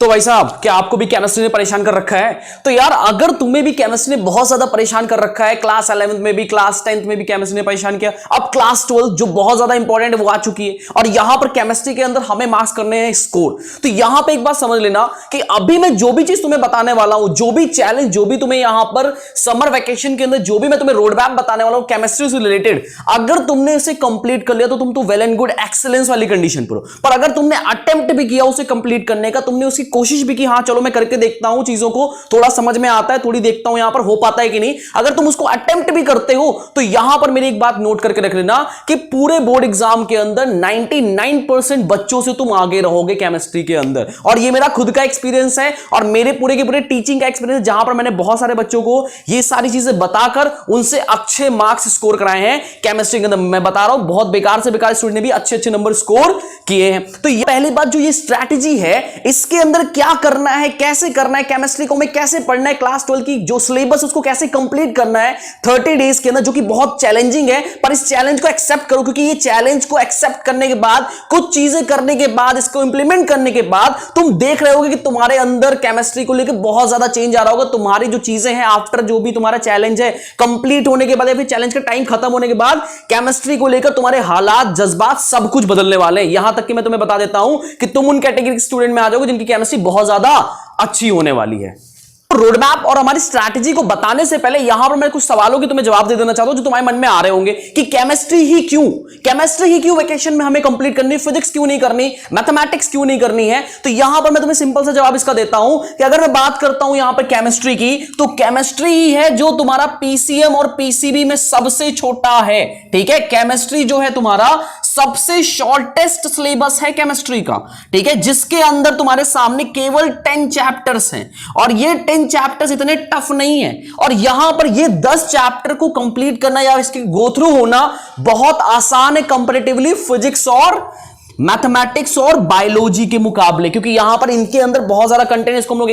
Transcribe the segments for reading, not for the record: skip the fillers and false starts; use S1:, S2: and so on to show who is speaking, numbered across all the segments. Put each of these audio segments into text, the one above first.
S1: तो भाई साहब, क्या आपको भी केमिस्ट्री ने परेशान कर रखा है? तो यार अगर तुम्हें भी केमिस्ट्री ने बहुत ज्यादा परेशान कर रखा है, क्लास 11th में भी, क्लास 10th में भी केमिस्ट्री ने परेशान किया, अब क्लास 12 जो बहुत ज्यादा इंपॉर्टेंट है वो आ चुकी है और यहां पर केमिस्ट्री के अंदर हमें मार्क्स करने हैं स्कोर। तो यहां पर एक बात समझ लेना कि अभी मैं जो भी चीज तुम्हें बताने वाला हूं, जो भी चैलेंज, जो भी तुम्हें यहां पर समर वेकेशन के अंदर जो भी मैं तुम्हें रोड मैप बताने वाला हूं केमिस्ट्री से रिलेटेड, अगर तुमने इसे कंप्लीट कर लिया तो तुम तो वेल एंड गुड, एक्सीलेंस वाली कंडीशन पर हो। पर अगर तुमने अटेम्प्ट भी किया उसे कंप्लीट करने का, तुमने उसकी कोशिश भी की, हाँ चलो मैं करके देखता हूं, चीजों को थोड़ा समझ में आता है, थोड़ी देखता हूं यहां पर हो पाता है कि नहीं, अगर तुम उसको अटेम्प्ट भी करते हो तो यहां पर मेरी एक बात नोट करके रख लेना कि पूरे बोर्ड एग्जाम के अंदर 99% बच्चों से तुम आगे रहोगे केमिस्ट्री के अंदर। और ये मेरा खुद का एक्सपीरियंस है और मेरे पूरे के पूरे टीचिंग का एक्सपीरियंस, जहां पर मैंने बहुत सारे बच्चों को ये सारी चीजें बताकर उनसे अच्छे मार्क्स स्कोर कराए हैं केमिस्ट्री के अंदर। मैं बता रहा हूं बहुत बेकार से बेकार स्टूडेंट ने भी अच्छे अच्छे नंबर स्कोर किए हैं। तो ये पहली बात, जो ये स्ट्रैटेजी है इसके अंदर क्या करना है, कैसे करना है, केमिस्ट्री को मैं कैसे पढ़ना है, क्लास 12 की जो सिलेबस उसको कैसे कंप्लीट करना है 30 डेज के अंदर, जो कि बहुत चैलेंजिंग है। पर इस चैलेंज को एक्सेप्ट करो, क्योंकि ये चैलेंज को एक्सेप्ट करने के बाद, कुछ चीजें करने के बाद, इसको इंप्लीमेंट करने के बाद तुम देख रहे होगे कि तुम्हारे अंदर केमिस्ट्री को लेकर बहुत ज्यादा चेंज आ रहा होगा। तुम्हारी जो चीजें हैं आफ्टर जो भी तुम्हारा चैलेंज है कंप्लीट होने के बाद या फिर चैलेंज का टाइम खत्म होने के बाद, केमिस्ट्री को लेकर तुम्हारे हालात, जज्बात सब कुछ बदलने वाले हैं। यहां तक कि मैं तुम्हें बता देता हूं कि तुम उन कैटेगरी के स्टूडेंट में आ जाओगे जिनकी केमिस्ट्री बहुत ज्यादा अच्छी होने वाली है। रोड मैप और हमारी स्ट्रैटेजी को बताने से पहले यहां पर मैं कुछ सवालों के तुम्हें जवाब दे देना चाहता हूं जो तुम्हारे मन में आ रहे होंगे कि केमिस्ट्री ही क्यों वेकेशन में हमें कंप्लीट करनी, फिजिक्स क्यों नहीं करनी, मैथमेटिक्स क्यों नहीं करनी है। तो यहां पर मैं तुम्हें सिंपल सा जवाब इसका देता हूं कि अगर मैं बात करता हूं यहां पर केमिस्ट्री की, तो केमिस्ट्री ही है जो तुम्हारा पीसीएम और पीसीबी में सबसे छोटा है। ठीक है, केमिस्ट्री जो है तुम्हारा सबसे शॉर्टेस्ट सिलेबस है केमिस्ट्री का। ठीक है, जिसके अंदर तुम्हारे सामने केवल 10 चैप्टर्स हैं और ये 10 चैप्टर्स इतने टफ नहीं है और यहां पर ये 10 चैप्टर को कंप्लीट करना या इसके गो थ्रू होना बहुत आसान है कंपैरेटिवली फिजिक्स और मैथमेटिक्स और बायोलॉजी के मुकाबले, क्योंकि यहां पर इनके अंदर बहुत ज्यादा कंटेंट, इसको हम लोग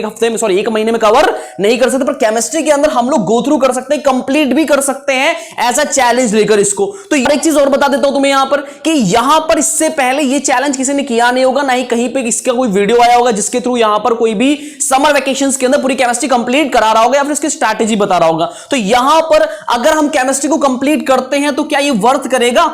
S1: एक महीने में कवर नहीं कर सकते, पर केमिस्ट्री के अंदर हम लोग गो थ्रू कर सकते हैं, कंप्लीट भी कर सकते हैं एज अ चैलेंज लेकर इसको। तो एक चीज और बता देता हूं तुम्हें यहां पर कि यहां पर इससे पहले ये चैलेंज किसी ने किया नहीं होगा, ना ही कहीं पे इसका कोई वीडियो आया होगा जिसके थ्रू यहां पर कोई भी समर वेकेशंस के अंदर पूरी केमिस्ट्री कंप्लीट करा रहा होगा या फिर इसकी स्ट्रैटेजी बता रहा होगा। तो यहां पर अगर हम केमिस्ट्री को कंप्लीट करते हैं तो क्या ये वर्थ करेगा,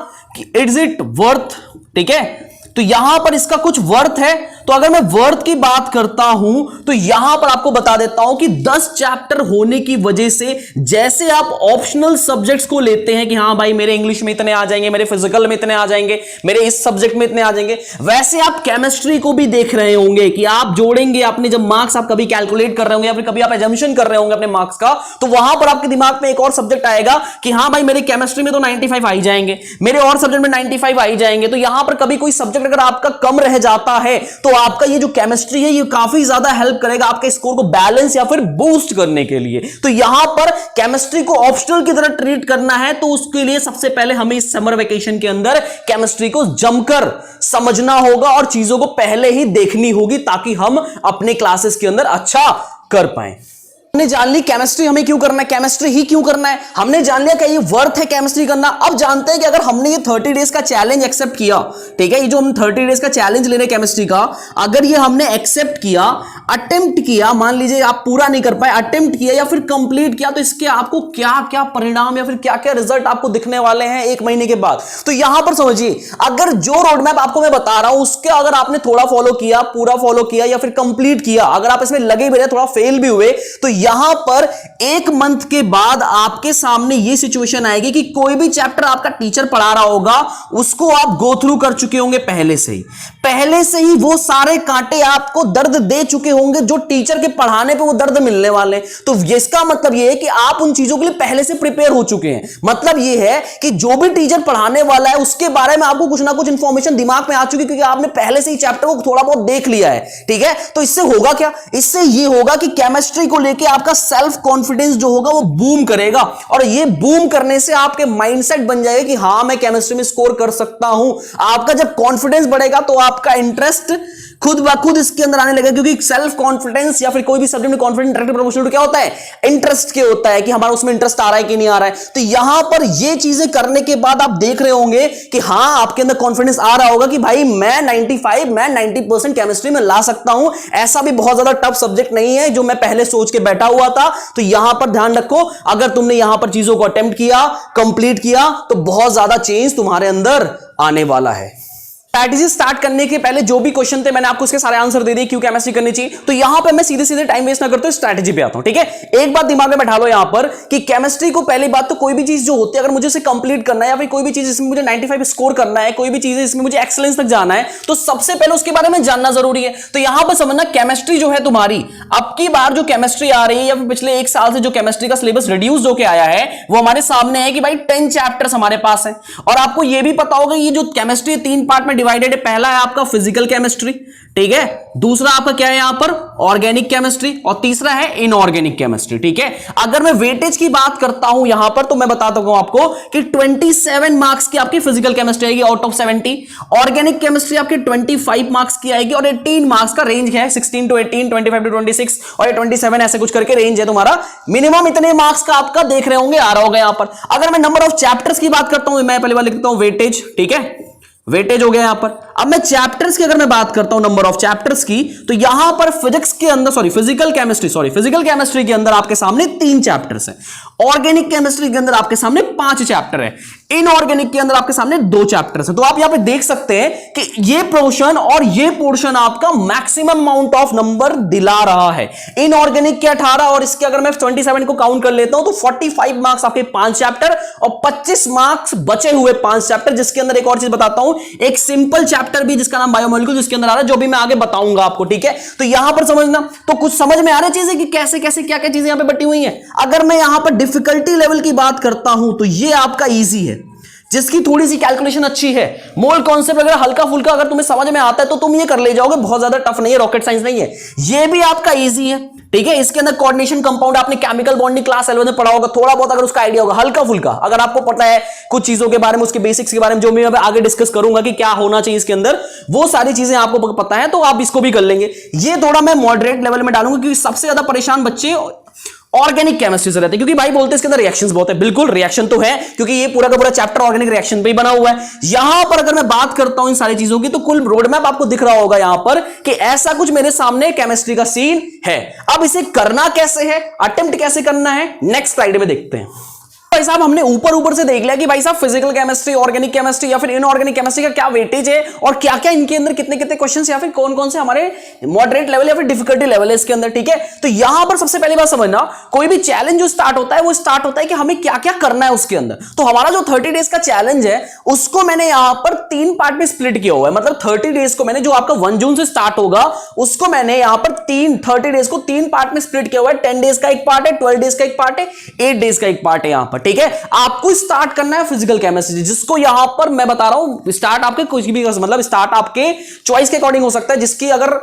S1: इज इट वर्थ? ठीक है, तो यहां पर इसका कुछ वर्थ है। तो अगर मैं वर्थ की बात करता हूं तो यहां पर आपको बता देता हूं कि 10 चैप्टर होने की वजह से, जैसे आप ऑप्शनल सब्जेक्ट्स को लेते हैं कि हां भाई मेरे इंग्लिश में इतने आ जाएंगे, मेरे फिजिकल में इतने आ जाएंगे, मेरे इस सब्जेक्ट में इतने आ जाएंगे, वैसे आप केमिस्ट्री को भी देख रहे होंगे कि आप जोड़ेंगे अपने, जब मार्क्स आप कभी कैलकुलेट कर रहे होंगे या फिर कभी आप एजम्पशन कर रहे होंगे अपने मार्क्स का, तो वहां पर आपके दिमाग में एक और सब्जेक्ट आएगा कि हां भाई मेरे केमिस्ट्री में तो 95 आ ही जाएंगे, मेरे और सब्जेक्ट में 95 आ ही जाएंगे। तो यहां पर कभी कोई सब्जेक्ट अगर आपका कम रह जाता है तो आपका ये जो केमिस्ट्री है ये काफी ज्यादा हेल्प करेगा आपके स्कोर को बैलेंस या फिर बूस्ट करने के लिए। तो यहां पर केमिस्ट्री को ऑप्शनल की तरह ट्रीट करना है तो उसके लिए सबसे पहले हमें इस समर वेकेशन के अंदर केमिस्ट्री को जमकर समझना होगा और चीजों को पहले ही देखनी होगी ताकि हम अपने क्लासेस के अंदर अच्छा कर पाए। हमने जान ली केमिस्ट्री हमें क्यों करना है, केमिस्ट्री ही क्यों करना है, हमने जान लिया कि ये वर्थ है केमिस्ट्री करना। अब जानते हैं कि अगर हमने ये 30 डेज का चैलेंज एक्सेप्ट किया, ठीक है, ये जो हम 30 डेज का चैलेंज ले रहे हैं केमिस्ट्री का, अगर ये हमने एक्सेप्ट किया, अटेम्प्ट किया, मान लीजिए आप पूरा नहीं कर पाए, अटेम्प्ट किया या फिर कंप्लीट किया, तो इसके आपको क्या क्या परिणाम या फिर क्या क्या रिजल्ट आपको दिखने वाले हैं 1 महीने के बाद। तो यहां पर समझिए, अगर जो रोड मैप आपको मैं बता रहा हूं उसके अगर आपने थोड़ा फॉलो किया, पूरा फॉलो किया या फिर कंप्लीट किया, अगर आप इसमें लगे भी रहे, थोड़ा फेल भी हुए, तो यहां पर 1 मंथ के बाद आपके सामने यह सिचुएशन आएगी कि कोई भी चैप्टर आपका टीचर पढ़ा रहा होगा उसको आप गो थ्रू कर चुके होंगे पहले से ही वो सारे कांटे आपको दर्द दे चुके होंगे जो टीचर के पढ़ाने पे वो दर्द मिलने वाले हैं। तो इसका मतलब यह है कि आप उन चीजों के लिए पहले से प्रिपेयर हो चुके हैं। मतलब यह है कि जो भी टीचर पढ़ाने वाला है उसके बारे में आपको कुछ ना कुछ इंफॉर्मेशन दिमाग में आ चुकी है, क्योंकि आपने पहले से ही चैप्टर को थोड़ा बहुत देख लिया है। ठीक है, तो इससे होगा क्या, इससे यह होगा कि केमिस्ट्री को लेकर आपका सेल्फ कॉन्फिडेंस जो होगा वो बूम करेगा और ये बूम करने से आपके माइंडसेट बन जाएगा कि हां मैं केमिस्ट्री में स्कोर कर सकता हूं। आपका जब कॉन्फिडेंस बढ़ेगा तो आपका इंटरेस्ट खुद ब खुद इसके अंदर आने लगा, क्योंकि सेल्फ कॉन्फिडेंस या फिर कोई भी सब्जेक्ट में कॉन्फिडेंस डायरेक्ट प्रोपोर्शनल क्या होता है, इंटरेस्ट के होता है कि हमारा उसमें इंटरेस्ट आ रहा है कि नहीं आ रहा है। तो यहां पर ये चीजें करने के बाद आप देख रहे होंगे कि हां आपके अंदर कॉन्फिडेंस आ रहा होगा कि भाई मैं 90% केमिस्ट्री में ला सकता हूं, ऐसा भी बहुत ज्यादा टफ सब्जेक्ट नहीं है जो मैं पहले सोच के बैठा हुआ था। तो यहां पर ध्यान रखो, अगर तुमने यहां पर चीजों को अटेम्प्ट किया, कंप्लीट किया, तो बहुत ज्यादा चेंज तुम्हारे अंदर आने वाला है। स्ट्रैटेजी स्टार्ट करने के पहले जो भी क्वेश्चन थे मैंने आपको उसके सारे आंसर दे दिए, क्यों केमिस्ट्री करनी चाहिए। तो यहां पे मैं सीधे सीधे टाइम वेस्ट ना करते हुए स्ट्रैटेजी पे आता हूं, ठीक है। एक बात दिमाग में बैठा लो यहां पर कि केमिस्ट्री को पहली बात तो कोई भी चीज जो होती है, अगर मुझे उसे कंप्लीट करना है या फिर कोई भी चीज इसमें मुझे 95 स्कोर करना है, कोई भी चीज इसमें मुझे एक्सीलेंस तक जाना है, तो सबसे पहले उसके बारे में जानना जरूरी है। तो यहां पर समझना, केमिस्ट्री जो है तुम्हारी, अब की बार जो केमिस्ट्री आ रही है या फिर पिछले 1 साल से जो केमिस्ट्री का सिलेबस रिड्यूस होकर आया है, वो हमारे सामने है कि भाई 10 चैप्टर्स हमारे पास है। और आपको यह भी पता होगा ये जो केमिस्ट्री 3 पार्ट में डिवाइडेड है, पहला आपका फिजिकल केमिस्ट्री, ठीक है, दूसरा आपका क्या है यहां पर ऑर्गेनिक केमिस्ट्री, और तीसरा है इनऑर्गेनिक केमिस्ट्री, ठीक है। अगर मैं वेटेज की बात करता हूं यहां पर, तो मैं बताता हूं आपको कि 27 मार्क्स की आपकी फिजिकल केमिस्ट्री आएगी आउट ऑफ 70, ऑर्गेनिक केमिस्ट्री आपकी 25 मार्क्स की आएगी, और 18 मार्क्स का रेंज है, 16 to 18, 25 to 26 और 27 ऐसे कुछ करके रेंज है तुम्हारा। मिनिमम इतने मार्क्स का आपका देख रहे होंगे आ रहा होगा यहां पर। अगर मैं नंबर ऑफ चैप्टर्स की बात करता हूं, मैं पहले वाले लिखता हूं वेटेज, ठीक है, वेटेज हो गया यहां पर। अब मैं चैप्टर्स की अगर मैं बात करता हूं, नंबर ऑफ चैप्टर्स की, तो यहां पर फिजिक्स के अंदर फिजिकल केमिस्ट्री के अंदर आपके सामने 3 चैप्टर्स हैं, ऑर्गेनिक केमिस्ट्री के अंदर आपके सामने 5 चैप्टर है, इनऑर्गेनिक के अंदर आपके सामने 2 चैप्टर्स हैं। तो आप यहां पे देख सकते हैं कि ये पोर्शन और ये पोर्शन आपका मैक्सिमम अमाउंट ऑफ नंबर दिला रहा है। इनऑर्गेनिक के 18 और इसके अगर मैं 27 को काउंट कर लेता हूं तो 45 मार्क्स आपके 5 चैप्टर और 25 मार्क्स बचे हुए 5 चैप्टर, जिसके अंदर एक और चीज बताता हूं, एक सिंपल चैप्टर भी जिसका नाम बायोमोलिक्यूल जिसके अंदर आ रहा है, जो भी मैं आगे बताऊंगा आपको, ठीक है। तो यहां पर समझना, तो कुछ समझ में आ रही चीजें कि कैसे कैसे क्या क्या चीजें यहां पे बटी हुई हैं। अगर मैं यहां पर डिफिकल्टी लेवल की बात करता हूं तो ये आपका इजी है, जिसकी थोड़ी सी कैलकुलेशन अच्छी है। मोल कॉन्सेप्ट अगर हल्का फुल्का अगर तुम्हें समझ में आता है तो तुम ये कर ले जाओगे, बहुत ज्यादा टफ नहीं है, रॉकेट साइंस नहीं है। ये भी आपका इजी है, ठीक है। इसके अंदर कोऑर्डिनेशन कंपाउंड आपने केमिकल बॉन्डिंग क्लास 11 में पढ़ा होगा, थोड़ा बहुत अगर उसका आइडिया होगा, हल्का फुल्का अगर आपको पता है कुछ चीजों के बारे में, उसके बेसिक्स के बारे में, जो मैं आगे डिस्कस करूंगा कि क्या होना चाहिए इसके अंदर, वो सारी चीजें आपको पता है तो आप इसको भी कर लेंगे। ये थोड़ा मैं मॉडरेट लेवल में डालूंगा, क्योंकि सबसे ज्यादा परेशान बच्चे ऑर्गेनिक केमिस्ट्री से रहते हैं, क्योंकि भाई बोलते हैं इसके अंदर रिएक्शंस बहुत है। बिल्कुल रिएक्शन तो है, क्योंकि ये पूरा का पूरा चैप्टर ऑर्गेनिक रिएक्शन पे ही बना हुआ है। यहां पर अगर मैं बात करता हूं इन सारी चीजों की, तो कुल रोड मैप आपको दिख रहा होगा यहां पर कि ऐसा कुछ मेरे सामने केमिस्ट्री का सीन है। अब इसे करना कैसे है, अटेम्प्ट कैसे करना है, नेक्स्ट स्लाइड में देखते हैं। भाई साहब हमने ऊपर से देख लिया कि भाई साहब फिजिकल केमिस्ट्री, ऑर्गेनिक केमिस्ट्री या फिर इनऑर्गेनिक केमिस्ट्री का क्या वेटेज है और क्या क्या इनके अंदर कितने कितने क्वेश्चंस या फिर कौन कौन से हमारे मॉडरेट लेवल या फिर डिफिकल्टी लेवल है इसके अंदर, ठीक है। तो यहां पर सबसे पहली बात समझना, कोई भी चैलेंज जो स्टार्ट होता है वो स्टार्ट होता है कि हमें क्या क्या करना है उसके अंदर। तो हमारा जो 30 डेज का चैलेंज है उसको मैंने यहां पर 3 पार्ट में स्प्लिट किया हुआ है। मतलब 30 डेज को मैंने, जो आपका 1 जून से स्टार्ट होगा, उसको मैंने यहां पर 30 डेज को 3 पार्ट में स्प्लिट किया हुआ है। 10 डेज का एक पार्ट है, 12 डेज का एक पार्ट है, 8 डेज का एक पार्ट है यहां पर, ठीक है। आपको स्टार्ट करना है फिजिकल केमिस्ट्री, जिसको यहां पर मैं बता रहा हूं स्टार्ट आपके कुछ भी, मतलब स्टार्ट आपके चॉइस के अकॉर्डिंग हो सकता है। जिसकी अगर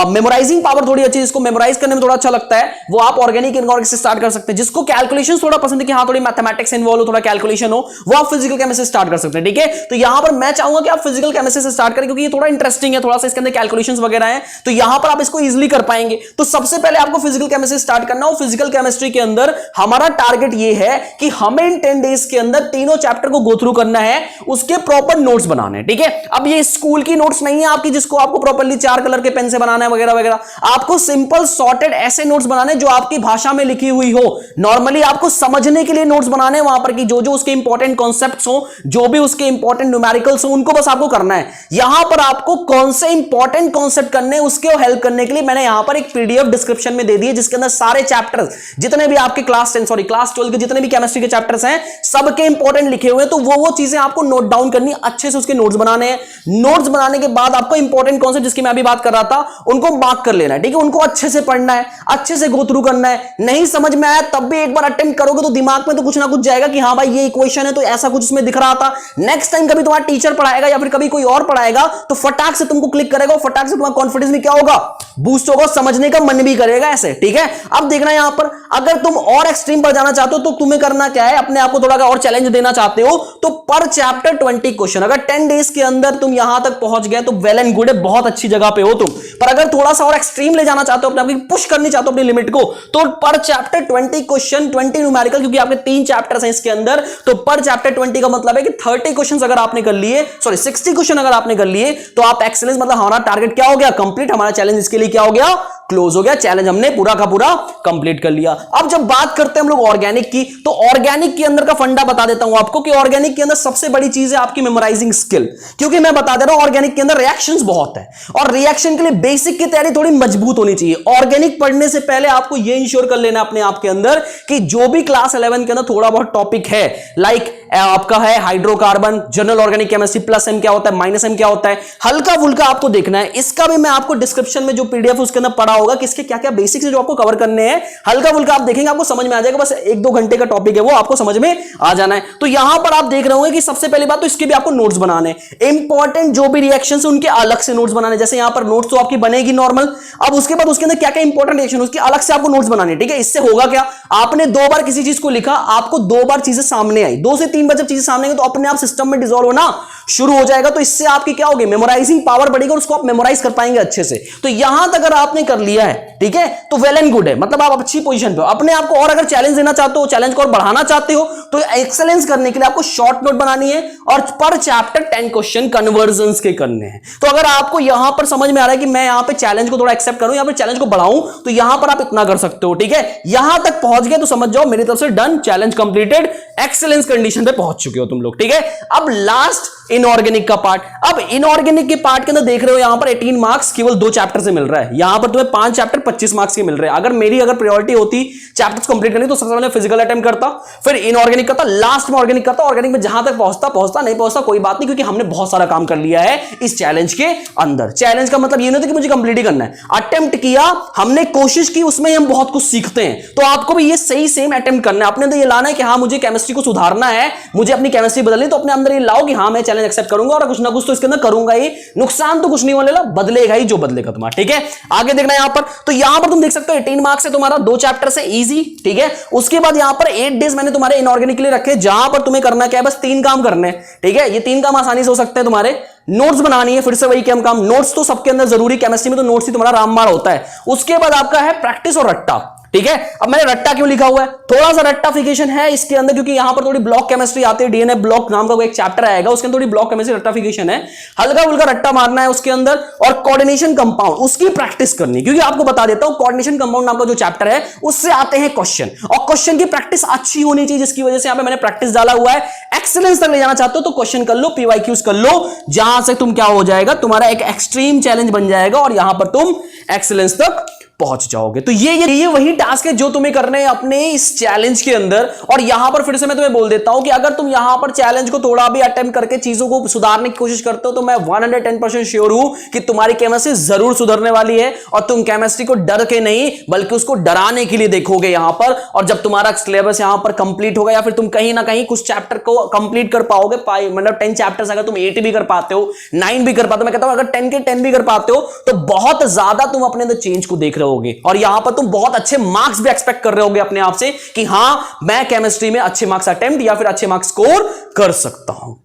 S1: मेमोराइजिंग पावर थोड़ी अच्छी, जिसको मेमोराइज करने में थोड़ा अच्छा लगता है, वो आप ऑर्गेनिक इनऑर्गेनिक से स्टार्ट कर सकते हैं। जिसको कैलकुलेशन थोड़ा पसंद है कि हाँ थोड़ी मैथमेटिक्स इन्वॉल्व हो, थोड़ा कैलकुलेशन हो, वो आप फिजिकल केमिस्ट्री से स्टार्ट कर सकते हैं, ठीक है। तो यहां पर मैं चाहूंगा कि आप फिजिकल केमिस्ट्री से स्टार्ट करें, क्योंकि ये थोड़ा इंटरेस्टिंग है, थोड़ा सा इसके अंदर कैलकुलेशंस वगैरह हैं, तो यहां पर आप इसको इजीली कर पाएंगे। तो सबसे पहले आपको फिजिकल केमिस्ट्री स्टार्ट करना हो। फिजिकल केमिस्ट्री के अंदर हमारा टारगेट ये है कि हमें इन 10 डेज के अंदर तीनों चैप्टर को गो थ्रू करना है, उसके प्रॉपर नोट्स बनाने हैं, ठीक है। अब ये स्कूल की नोट्स नहीं है आपकी, जिसको आपको प्रॉपर्ली 4 कलर के पेन से बनाना है वगैरह वगैरह। आपको सिंपल सॉर्टेड ऐसे नोट्स बनाने जो आपकी भाषा में लिखी हुई हो, नॉर्मली आपको समझने के लिए नोट्स बनाने वहां पर कि जो जो उसके इंपॉर्टेंट कॉन्सेप्ट्स हो, जो भी उसके इंपॉर्टेंट न्यूमेरिकल्स हो, उनको बस आपको करना है। यहां पर आपको कौन से इंपॉर्टेंट कॉन्सेप्ट करने उसके हेल्प करने के लिए मैंने यहां पर एक पीडीएफ डिस्क्रिप्शन में दे दी है, जिसके अंदर सारे चैप्टर्स जितने भी आपके क्लास 12 के जितने भी केमिस्ट्री के चैप्टर्स हैं, सबके इंपॉर्टेंट लिखे हुए हैं। तो वो चीजें आपको नोट डाउन करनी, अच्छे से उसके नोट्स बनाने हैं। नोट्स बनाने के बाद आपको इंपॉर्टेंट कॉन्सेप्ट जिसकी मैं अभी बात कर रहा था, उनको मार्क कर लेना है, ठीक है। उनको अच्छे से पढ़ना है, अच्छे से गो थ्रू करना है। नहीं समझ में आया तब भी एक बार अटेम्प्ट करोगे तो दिमाग में तो कुछ ना कुछ जाएगा कि हाँ भाई ये इक्वेशन है, तो ऐसा कुछ इसमें दिख रहा था। नेक्स्ट टाइम कभी तुम्हारा टीचर पढ़ाएगा या फिर कभी कोई और पढ़ाएगा तो फटाक से तुमको क्लिक करेगा, फटाक से तुम्हारा कॉन्फिडेंस भी क्या होगा, बूस्ट होगा, समझने का मन भी करेगा ऐसे, ठीक है। अब देखना यहां पर, अगर तुम और एक्सट्रीम पर जाना चाहते हो तो तुम्हें करना क्या है, अपने आप को थोड़ा और चैलेंज देना चाहते हो तो पर चैप्टर 20 क्वेश्चन, अगर 10 डेज के अंदर तुम यहां तक पहुंच गए तो वेल एंड गुड है, बहुत अच्छी जगह पे हो तुम। पर अगर थोड़ा सा और एक्सट्रीम ले जाना चाहते हो, अपने आप को पुश करनी चाहते हो अपनी लिमिट को, तो पर चैप्टर 20 क्वेश्चन, 20 न्यूमेरिकल, क्योंकि आपके 3 चैप्टर्स हैं इसके अंदर, तो पर चैप्टर 20 का मतलब है कि 30 क्वेश्चन अगर आपने कर लिए, सॉरी 60 क्वेश्चन अगर आपने कर लिए तो आप एक्सीलेंस, मतलब हमारा टारगेट क्या हो गया, कंप्लीट, हमारा चैलेंज इसके लिए क्या हो गया, क्लोज हो गया, चैलेंज हमने पूरा का पूरा कंप्लीट कर लिया। अब जब बात करते हैं हम लोग ऑर्गेनिक की, तो ऑर्गेनिक के अंदर का फंडा बता देता हूं आपको कि ऑर्गेनिक के अंदर सबसे बड़ी चीज है आपकी मेमोराइजिंग स्किल, क्योंकि मैं बता दे रहा हूं ऑर्गेनिक के अंदर रिएक्शंस बहुत है और रिएक्शन के लिए बेसिक की तैयारी थोड़ी मजबूत होनी चाहिए। ऑर्गेनिक पढ़ने से पहले आपको यह इंश्योर कर लेना अपने आप के अंदर कि जो भी क्लास 11 के अंदर थोड़ा बहुत टॉपिक है, लाइक आपका है hydrocarbon, general organic chemistry, plus M क्या होता है, माइनस एम क्या होता है, हल्का फुल्का आपको देखना है। इसका भी मैं आपको डिस्क्रिप्शन में जो पीडीएफ उसके अंदर पढ़ा होगा किसके क्या क्या बेसिक्स है जो आपको कवर करने हैं, हल्का फुल्का आप देखेंगे आपको समझ में आ जाएगा, बस 1-2 घंटे का टॉपिक है वो, आपको समझ में आ जाना है। तो यहां पर आप देख रहे होंगे कि सबसे पहली बात तो इसके भी आपको नोट्स बनाने, इंपॉर्टेंट जो भी रिएक्शंस है उनके अलग से नोट्स बनाने, जैसे यहां पर नोट्स तो आपकी बनेगी नॉर्मल, अब उसके बाद उसके अंदर क्या क्या इंपॉर्टेंट रिएक्शन उसके अलग से आपको नोट्स बनाने, ठीक है। इससे होगा क्या, आपने 2 बार किसी चीज को लिखा, आपको 2 बार चीजें सामने आई, 2 से 3 बार जब चीजें सामने आई तो अपने आप सिस्टम में डिसॉल्व होना शुरू हो जाएगा, तो इससे आपकी क्या होगी, मेमोराइजिंग पावर बढ़ेगी और उसको आप मेमोराइज कर पाएंगे अच्छे से। तो यहां तक अगर आपने कर लिया है, ठीक है, तो वेल एंड गुड है, मतलब आप अच्छी पोजीशन पे हो। अपने आप को और अगर चैलेंज देना चाहते हो, चैलेंज को और बढ़ाना चाहते हो, तो एक्सेलेंस करने के लिए आपको शॉर्ट नोट बनानी है और पर चैप्टर 10 क्वेश्चन कन्वर्जन्स के करने हैं। तो अगर आपको यहां पर समझ में आ रहा है कि मैं यहां पे चैलेंज को थोड़ा एक्सेप्ट करूं या फिर चैलेंज को बढ़ाऊं, तो यहां पर आप इतना कर सकते हो, ठीक है। यहां तक पहुंच गए तो समझ जाओ मेरी तरफ से done, challenge completed, excellence condition पे पहुंच चुके हो तुम लोग, ठीक है। अब लास्ट इनऑर्गेनिक का पार्ट, अब इनऑर्गेनिक के पार्ट के अंदर देख रहे हो यहां पर 18 मार्क्स केवल 2 चैप्टर से मिल रहा है, यहां पर तुम्हें 5 चैप्टर 25 मार्क्स के मिल रहे हैं। अगर मेरी प्रायोरिटी होती चैप्टर्स कंप्लीट करनी तो सबसे पहले फिजिकल अटेम्प्ट करता, फिर इनऑर्गेनिक करता, लास्ट में ऑर्गेनिक करता, ऑर्गेनिक में जहां तक पहुंचता नहीं पहुंचता कोई बात नहीं, क्योंकि हमने बहुत सारा काम कर लिया है इस चैलेंज के अंदर। चैलेंज का मतलब ये नहीं होता कि मुझे कंप्लीट ही करना है, अटेम्प्ट किया हमने, कोशिश की, उसमें हम बहुत कुछ सीखते हैं। तो आपको भी ये सही सेम अटेम्प्ट करना है, अपने अंदर ये लाना है कि हाँ मुझे केमिस्ट्री को सुधारना है, मुझे अपनी केमिस्ट्री बदलनी, तो अपने अंदर ये लाओ कि हाँ मैं चैलेंज एक्सेप्ट करूंगा और कुछ ना कुछ तो इसके अंदर करूंगा ही, नुकसान तो कुछ नहीं होने वाला, बदलेगा ही जो बदलेगा तुम्हारा, ठीक है। आगे देखना यहां पर, तो यहां पर तुम देख सकते हो 18 मार्क्स है तुम्हारा, 2 चैप्टर से इजी, ठीक है। उसके बाद यहां पर 8 डेज मैंने तुम्हारे इनऑर्गेनिक के लिए रखे, जहां पर तुम्हें करना क्या है, बस 3 काम करने हैं, ठीक है। ये 3 काम आसानी से हो सकते हैं तुम्हारे। नोट्स बनानी है, फिर से वही काम, नोट्स तो सबके अंदर जरूरी, केमिस्ट्री में तो नोट्स ही तुम्हारा रामबाण होता है। उसके बाद आपका है प्रैक्टिस और रट्टा, ठीक है। अब मैंने रट्टा क्यों लिखा हुआ है, थोड़ा सा रट्टाफिकेशन है इसके अंदर, क्योंकि यहां पर थोड़ी ब्लॉक केमिस्ट्री आती है, डीएनए ब्लॉक नाम का कोई एक चैप्टर आएगा, उसके अंदर थोड़ी ब्लॉक केमिस्ट्री रट्टाफिकेशन है, हल्का फुल्का रट्टा मारना है उसके अंदर। और कोऑर्डिनेशन कंपाउंड उसकी प्रैक्टिस करनी, क्योंकि आपको बता देता हूं कोऑर्डिनेशन कंपाउंड नाम का जो चैप्टर है उससे आते हैं क्वेश्चन, और क्वेश्चन की प्रैक्टिस अच्छी होनी चाहिए, जिसकी वजह से यहां पे मैंने प्रैक्टिस डाला हुआ है। एक्सीलेंस तक ले जाना चाहते हो तो क्वेश्चन कर लो, पीवाईक्यूज कर लो, जहां से तुम क्या हो जाएगा, तुम्हारा एक एक्सट्रीम चैलेंज बन जाएगा और यहां पर तुम एक्सीलेंस तक पहुंच जाओगे। तो ये वही टास्क है जो तुम्हें करने हैं अपने इस चैलेंज के अंदर। और यहां पर फिर से मैं तुम्हें बोल देता हूं कि अगर तुम यहां पर चैलेंज को थोड़ा भी अटेम्प्ट करके चीजों को सुधारने की कोशिश करते हो तो मैं 110% श्योर हूं कि तुम्हारी केमिस्ट्री जरूर सुधरने वाली है, और तुम केमिस्ट्री को डर के नहीं बल्कि उसको डराने के लिए देखोगे यहां पर। और जब तुम्हारा सिलेबस यहां पर कंप्लीट होगा या फिर तुम कहीं ना कहीं कुछ चैप्टर को कंप्लीट कर पाओगे, मतलब 10 चैप्टर्स अगर तुम 8 भी कर पाते हो, 9 भी कर पाते हो, मैं कहता हूं अगर 10 के 10 भी कर पाते हो तो बहुत ज्यादा तुम अपने अंदर चेंज को देख रहे होगे, और यहां पर तुम बहुत अच्छे मार्क्स भी एक्सपेक्ट कर रहे होगे अपने आप से कि हां मैं केमिस्ट्री में अच्छे मार्क्स अटेम्प्ट या फिर अच्छे मार्क्स स्कोर कर सकता हूं।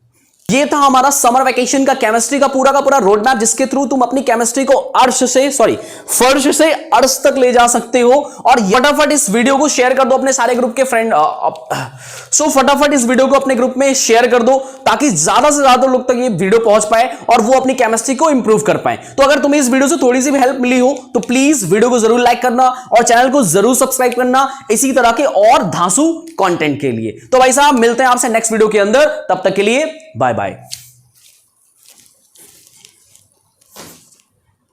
S1: ये था हमारा समर वेकेशन का केमिस्ट्री का पूरा रोड मैप, जिसके थ्रू तुम अपनी केमिस्ट्री को फर्श से अर्श तक ले जा सकते हो। और फटाफट इस वीडियो को शेयर कर दो अपने सारे ग्रुप के फ्रेंड, फटाफट इस वीडियो को अपने ग्रुप में शेयर कर दो ताकि ज्यादा से ज्यादा लोग तक ये वीडियो पहुंच पाए और वो अपनी केमिस्ट्री को इंप्रूव कर पाए। तो अगर तुम्हें इस वीडियो से थोड़ी सी भी हेल्प मिली हो तो प्लीज वीडियो को जरूर लाइक करना और चैनल को जरूर सब्सक्राइब करना इसी तरह के और धांसू कंटेंट के लिए। तो भाई साहब मिलते हैं आपसे नेक्स्ट वीडियो के अंदर, तब तक के लिए बाय बाय।